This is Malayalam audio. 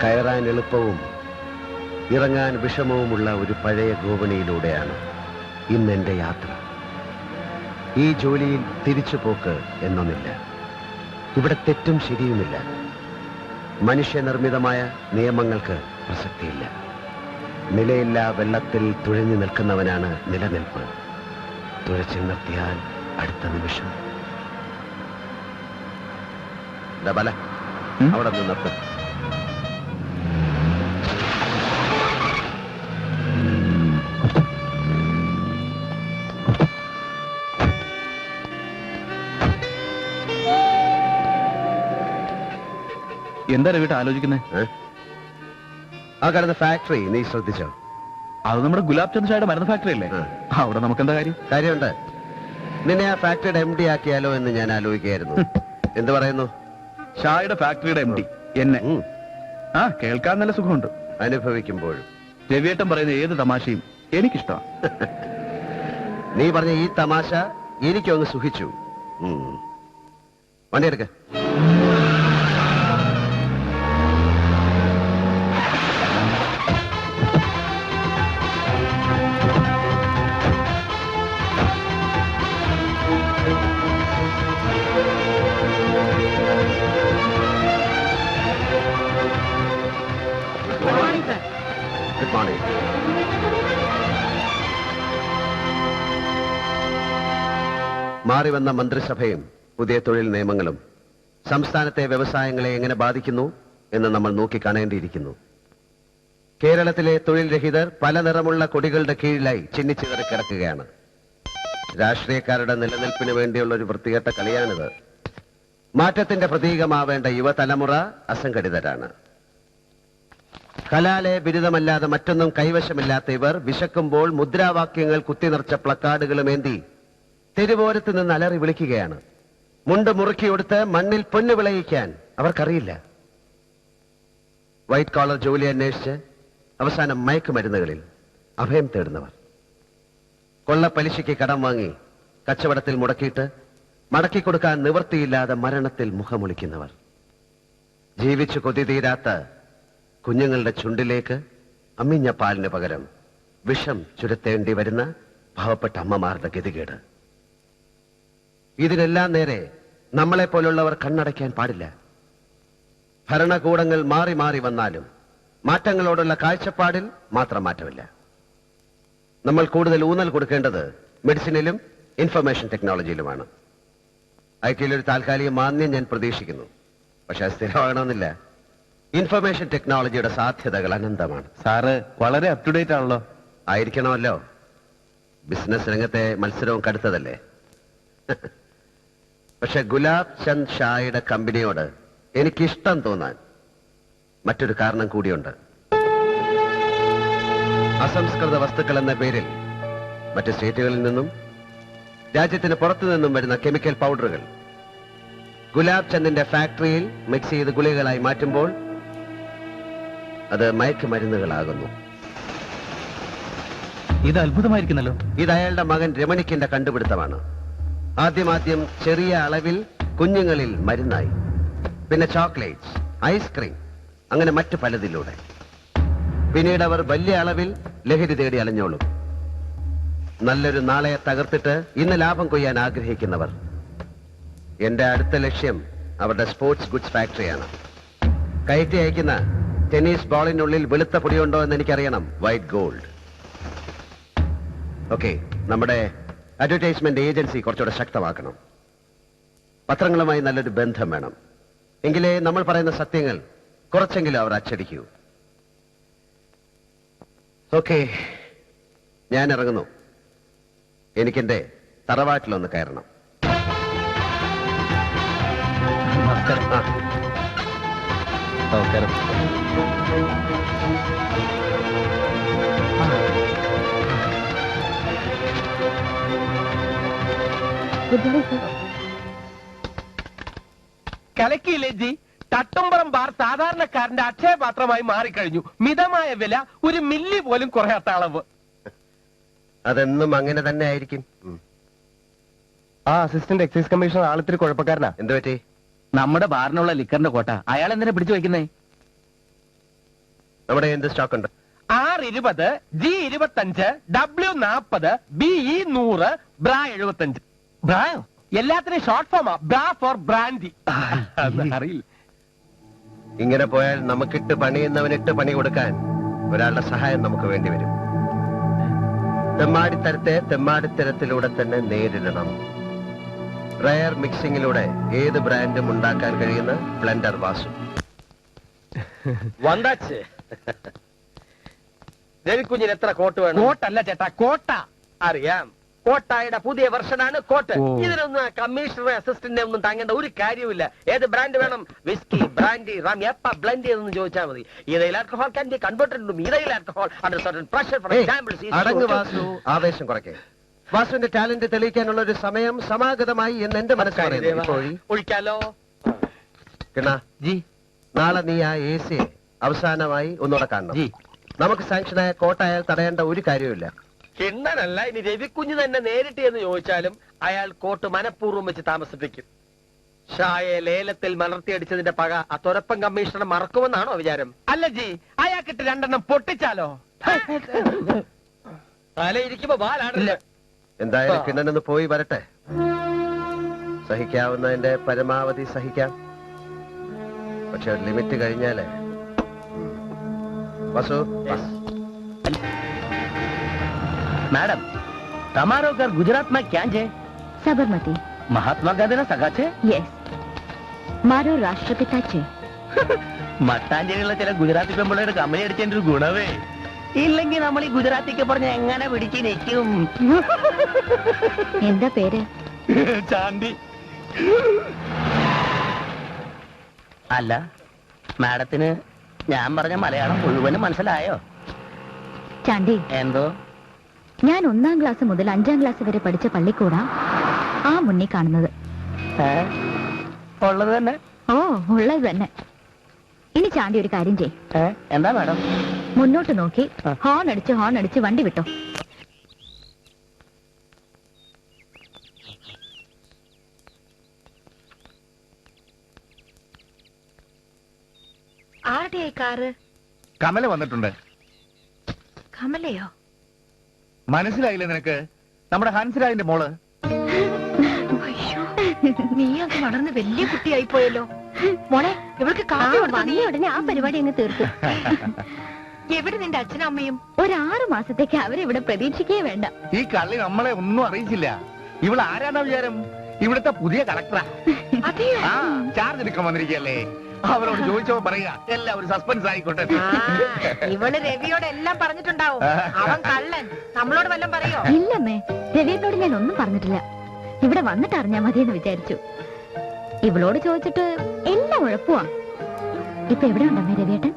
കയറാൻ എളുപ്പവും ഇറങ്ങാൻ വിഷമവുമുള്ള ഒരു പഴയ ഗോവണിയിലൂടെയാണ് ഇന്നെന്റെ യാത്ര. ഈ ജോലിയിൽ തിരിച്ചുപോക്ക് എന്നൊന്നില്ല. ഇവിടെ തെറ്റും ശരിയുമില്ല. മനുഷ്യനിർമ്മിതമായ നിയമങ്ങൾക്ക് പ്രസക്തിയില്ല. നിലയില്ലാ വെള്ളത്തിൽ തുഴഞ്ഞു നിൽക്കുന്നവനാണ് നിലനിൽപ്പ്. തുഴച്ചു നിർത്തിയാൽ അടുത്ത നിമിഷം ബല അവിടെ നിന്ന് നിർത്തും. എന്താ രവിട്ട് ആലോചിക്കുന്നത്? ആ കാണുന്ന ഫാക്ടറി നീ ശ്രദ്ധിച്ചോ? അത് നമ്മുടെ ഗുലാബ് ചന്ദ് ഷായുടെ മരുന്ന് ഫാക്ടറി അല്ലേ? അവിടെ നമുക്ക് എന്താ കാര്യം? കാര്യമുണ്ട്. നിന്നെ ആ ഫാക്ടറിയുടെ MD ആക്കിയാലോ എന്ന് ഞാൻ ആലോചിക്കുകയായിരുന്നു. എന്ത് പറയുന്നു? ഷായുടെ ഫാക്ടറിയുടെ MD എന്നെ? കേൾക്കാൻ നല്ല സുഖമുണ്ട്. അനുഭവിക്കുമ്പോഴും രവിയേട്ടൻ പറയുന്ന ഏത് തമാശയും എനിക്കിഷ്ടമാണ്. നീ പറഞ്ഞ ഈ തമാശ എനിക്കൊന്ന് സുഖിച്ചു. വണ്ടിയെടുക്ക. Good morning. മാറി വന്ന മന്ത്രിസഭയും പുതിയ തൊഴിൽ നിയമങ്ങളും സംസ്ഥാനത്തെ വ്യവസായങ്ങളെ എങ്ങനെ ബാധിക്കുന്നു എന്ന് നമ്മൾ നോക്കിക്കാണേണ്ടിയിരിക്കുന്നു. കേരളത്തിലെ തൊഴിൽ രഹിതർ പല നിറമുള്ള കൊടികളുടെ കീഴിലായി ചിന്നിച്ചിതറി കിടക്കുകയാണ്. രാഷ്ട്രീയക്കാരുടെ നിലനിൽപ്പിന് വേണ്ടിയുള്ള ഒരു വൃത്തികെട്ട കളിയാണിത്. മാറ്റത്തിന്റെ പ്രതീകമാവേണ്ട യുവതലമുറ അസംഘടിതരാണ്. കലാലയ ബിരുദമല്ലാതെ മറ്റൊന്നും കൈവശമില്ലാത്ത ഇവർ വിശക്കുമ്പോൾ മുദ്രാവാക്യങ്ങൾ കുത്തിനിറച്ച പ്ലക്കാർഡുകളുമേന്തി തെരുവോരത്ത് നിന്ന് അലറി വിളിക്കുകയാണ്. മുണ്ട് മുറുക്കിയെടുത്ത് മണ്ണിൽ പൊന്നു വിളയിക്കാൻ അവർക്കറിയില്ല. വൈറ്റ് കോളർ ജോലി അന്വേഷിച്ച് അവസാനം മയക്കുമരുന്നുകളിൽ അഭയം തേടുന്നവർ, കൊള്ളപ്പലിശയ്ക്ക് കടം വാങ്ങി കച്ചവടത്തിൽ മുടക്കിയിട്ട് മടക്കിക്കൊടുക്കാൻ നിവൃത്തിയില്ലാതെ മരണത്തിൽ മുഖമൊളിക്കുന്നവർ, ജീവിച്ചു കൊതി തീരാത്ത കുഞ്ഞുങ്ങളുടെ ചുണ്ടിലേക്ക് അമ്മിഞ്ഞ പാലിന് പകരം വിഷം ചുരത്തേണ്ടി വരുന്ന പാവപ്പെട്ട അമ്മമാരുടെ ഗതികേട്. ഇതിനെല്ലാം നേരെ നമ്മളെപ്പോലുള്ളവർ കണ്ണടയ്ക്കാൻ പാടില്ല. ഭരണകൂടങ്ങൾ മാറി മാറി വന്നാലും മാറ്റങ്ങളോടുള്ള കാഴ്ചപ്പാടിൽ മാത്രം മാറ്റമില്ല. നമ്മൾ കൂടുതൽ ഊന്നൽ കൊടുക്കേണ്ടത് മെഡിസിനിലും ഇൻഫർമേഷൻ ടെക്നോളജിയിലുമാണ്. IT-യിലൊരു താൽക്കാലിക മാന്യം ഞാൻ പ്രതീക്ഷിക്കുന്നു. പക്ഷെ അത് സ്ഥിരമാകണമെന്നില്ല. ഇൻഫർമേഷൻ ടെക്നോളജിയുടെ സാധ്യതകൾ അനന്തമാണ്. സാറ് വളരെ അപ് ടു ഡേറ്റ് ആണല്ലോ. ആയിരിക്കണമല്ലോ. ബിസിനസ് രംഗത്തെ മത്സരവും കടുത്തതല്ലേ. പക്ഷെ ഗുലാബ് ചന്ദ് ഷായുടെ കമ്പനിയോട് എനിക്കിഷ്ടം തോന്നാൻ മറ്റൊരു കാരണം കൂടിയുണ്ട്. അസംസ്കൃത വസ്തുക്കൾ എന്ന പേരിൽ മറ്റ് സ്റ്റേറ്റുകളിൽ നിന്നും രാജ്യത്തിന് പുറത്തു നിന്നും വരുന്ന കെമിക്കൽ പൗഡറുകൾ ഗുലാബ് ചന്ദിന്റെ ഫാക്ടറിയിൽ മിക്സ് ചെയ്ത് ഗുളികകളായി മാറ്റുമ്പോൾ അത് മയക്കുമരുന്നുകളാകുന്നു. ഇത് അത്ഭുതമായിരിക്കുന്നല്ലോ. ഇത് അയാളുടെ മകൻ രമണിക്കിന്റെ കണ്ടുപിടുത്തമാണ്. ആദ്യം ചെറിയ അളവിൽ കുഞ്ഞുങ്ങളിൽ മരുന്നായി, പിന്നെ ചോക്ലേറ്റ്സ്, ഐസ്ക്രീം, അങ്ങനെ മറ്റു പലതിലൂടെ. പിന്നീട് അവർ വലിയ അളവിൽ ലഹരി തേടി അലഞ്ഞോളും. നല്ലൊരു നാളെ തകർത്തിട്ട് ഇന്ന് ലാഭം കൊയ്യാൻ ആഗ്രഹിക്കുന്നവർ. എന്റെ അടുത്ത ലക്ഷ്യം അവരുടെ സ്പോർട്സ് ഗുഡ്സ് ഫാക്ടറിയാണ്. കയറ്റി അയക്കുന്ന ടെന്നീസ് ബോളിനുള്ളിൽ വെളുത്ത പൊടിയുണ്ടോ എന്ന് എനിക്കറിയണം. White gold. ഓക്കെ, നമ്മുടെ അഡ്വർടൈസ്മെന്റ് ഏജൻസി കുറച്ചുകൂടെ ശക്തമാക്കണം. പത്രങ്ങളുമായി നല്ലൊരു ബന്ധം വേണം. എങ്കിലേ നമ്മൾ പറയുന്ന സത്യങ്ങൾ കുറച്ചെങ്കിലും അവർ അച്ചടിക്കൂ. ഓക്കെ, ഞാൻ ഇറങ്ങുന്നു. എനിക്കെന്റെ തറവാട്ടിലൊന്ന് കയറണം. നമസ്കാരം. നമസ്കാരം. കലക്കിയില്ലേ ജി? തട്ടുംപുറം ബാർ സാധാരണക്കാരന്റെ അക്ഷയപാത്രമായി മാറിക്കഴിഞ്ഞു. മിതമായ വില, ഒരു മില്ലി പോലും കുറയാത്ത അളവ്. അതെന്നും അങ്ങനെ തന്നെ ആയിരിക്കും. ആ അസിസ്റ്റന്റ് എക്സൈസ് കമ്മീഷണർ ആളിത്തിരി കുഴപ്പക്കാരനാ. എന്തു പറ്റി? നമ്മുടെ ബാറിനുള്ള ലിക്കറിന്റെ കോട്ട അയാൾ എന്തിനാ പിടിച്ചു വയ്ക്കുന്നേ? നമ്മുടെ എന്ത് സ്റ്റോക്ക് ഉണ്ട്? R20, G25, W40, BE 100, BRA 75. ബ്രായോ? എല്ലാത്തിനും ഷോർട്ട് ഫോമാ. ബ്രാ ഫോർ ബ്രാൻഡി. അറിയില്ല. ഇങ്ങനെ പോയാൽ നമുക്കിട്ട് പണിയുന്നവനിട്ട് പണി കൊടുക്കാൻ ഒരാളുടെ സഹായം നമുക്ക് വേണ്ടി വരും. തെമ്മാടിത്തരത്തെ തെമ്മാടിത്തരത്തിലൂടെ തന്നെ നേരിടണം. റയർ മിക്സിംഗിലൂടെ ഏത് ബ്രാൻഡും ഉണ്ടാക്കാൻ കഴിയുന്ന ബ്ലെൻഡർ വാസു. വന്താച്ച് രവിക്കുഞ്ഞിന് എത്ര കോട്ട് വേണം? കോട്ടല്ല ചേട്ടാ, കോട്ട. അറിയാം, കോട്ടായുടെ പുതിയ വെർഷനാണ് കോട്ട്. ഓ. ഇതിനൊന്നും കമ്മീഷണറെ അസിസ്റ്റന്റിനെ ഒന്നും താങ്ങേണ്ട ഒരു കാര്യമില്ല. ഏത് ബ്രാൻഡ് വേണം? വിസ്കി, ബ്രാൻഡി, റാം എപ്പ ബ്ലെൻഡ് ചെയ്തെന്ന് ചോദിച്ചാൽ മതി. Ethyl alcohol can be converted to ethyl alcohol under certain pressure. For example, അടങ്ങ് വാസു, ആവേശം കുറയ്ക്കേ. വാസുവിന്റെ ടാലന്റ് തെളിയിക്കാനുള്ള ഒരു സമയം സമാഗതമായി എന്ന് എന്റെ മനസ്സ് പറയുന്നു. ഇപ്പോൾ ഒഴിക്കാലോ? കിണ, ജി നാളെ നീ ആ AC അവസാനമായി ഒന്നുകൂടെ കാണണം. ജി നമുക്ക് സാങ്ഷനായ കോട്ടായാൽ തടയേണ്ട ഒരു കാര്യമില്ല. കിണ്ണനല്ല, ഇനി രവിക്കുഞ്ഞ് തന്നെ നേരിട്ട് എന്ന് ചോദിച്ചാലും അയാൾ കോട്ട് മനഃപൂർവ്വം വെച്ച് താമസിപ്പിക്കും. ഷായെ ലേലത്തിൽ മലർത്തിയടിച്ചതിന്റെ പക ആ തുരപ്പൻ കമ്മീഷണർ മറക്കുമെന്നാണോ വിചാരം? അല്ല ജി, അയാൾക്കിട്ട് രണ്ടെണ്ണം പൊട്ടിച്ചാലോ? തലയിരിക്കുമ്പോ വാലാടില്ല. എന്തായാലും കിണ്ണനൊന്ന് പോയി വരട്ടെ. സഹിക്കാവുന്നതിന്റെ പരമാവധി സഹിക്കാം. പക്ഷെ ഒരു ലിമിറ്റ് കഴിഞ്ഞാലേ. വാസു, मैडम, તમારો ઘર ગુજરાતમાં ક્યાં છે? સાબરમતી. મહાત્મા ગાંધીના સગા છે? યસ, મારો રાષ્ટ્રપિતા છે. മട്ടാഞ്ചേരിയുള്ള ചില ഗുജറാത്തി പെമ്പിളയുടെ കമ്പനി അടിച്ചതിന്റെ ഒരു ഗുണവേ. ഇല്ലെങ്കിൽ നമ്മൾ ഈ ഗുജറാത്തിക്ക് പറഞ്ഞ എങ്ങനെ പിടിച്ച് നിൽക്കും? എന്താ പേര്? ചാണ്ടി. അല്ല, മാഡത്തിന് ഞാൻ പറഞ്ഞ മലയാളം മുഴുവനും മനസ്സിലായോ? ചാണ്ടി, എന്തോ? ഞാൻ 1ാം ക്ലാസ് മുതൽ 5ാം ക്ലാസ് വരെ പഠിച്ച പള്ളിക്കൂടാ ആ മുന്നിൽ കാണുന്നത്. ഉള്ളത് തന്നെ. ഓ, ഉള്ളത് തന്നെ. ഇനി ചാണ്ടി ഒരു കാര്യം ചെയ്. എന്താ മാഡം? മുന്നോട്ട് നോക്കി ഹോൺ അടിച്ച് വണ്ടി വിട്ടോ. ആരുടെ കാറ്? കമല വന്നിട്ടുണ്ട്. കമലയോ? മനസ്സിലായില്ലേ നിനക്ക്? നമ്മുടെ ഹൻസരാജിന്റെ മോള്. നീ അത് വളർന്ന് വലിയ കുട്ടിയായി പോയല്ലോ മോളെ. ഇവൾക്ക് വന്ന ഉടനെ ആ പരിപാടി അങ്ങ് തീർത്തു. എവിടെ നിന്റെ അച്ഛനും അമ്മയും? ഒരു 6 മാസത്തേക്ക് അവരിവിടെ പ്രതീക്ഷിക്കേ വേണ്ട. ഈ കള്ളി നമ്മളെ ഒന്നും അറിയിച്ചില്ല. ഇവൾ ആരാന്ന വിചാരം? ഇവിടുത്തെ പുതിയ കളക്ടറാ. ആ, ചാർജ് എടുക്കാൻ വന്നിരിക്കല്ലേ. അവരോട് ചോദിച്ചോ പറയുക, എല്ലാം ഒരു സസ്പെൻസ് ആയിക്കോട്ടെ. ഇവള് രവിയോട് എല്ലാം പറഞ്ഞിട്ടുണ്ടാവും. അവൻ കള്ളൻ. നമ്മളോട് വല്ലതും പറയോ? ഇല്ലമ്മേ, രവിയോട് ഞാൻ ഒന്നും പറഞ്ഞിട്ടില്ല. ഇവിടെ വന്നിട്ട് അറിഞ്ഞാ മതിയെന്ന് വിചാരിച്ചു. ഇവളോട് ചോദിച്ചിട്ട് എല്ലാം ഉഴപ്പുവാ. ഇപ്പൊ എവിടെ ഉണ്ടമ്മേ രവിയേട്ടൻ?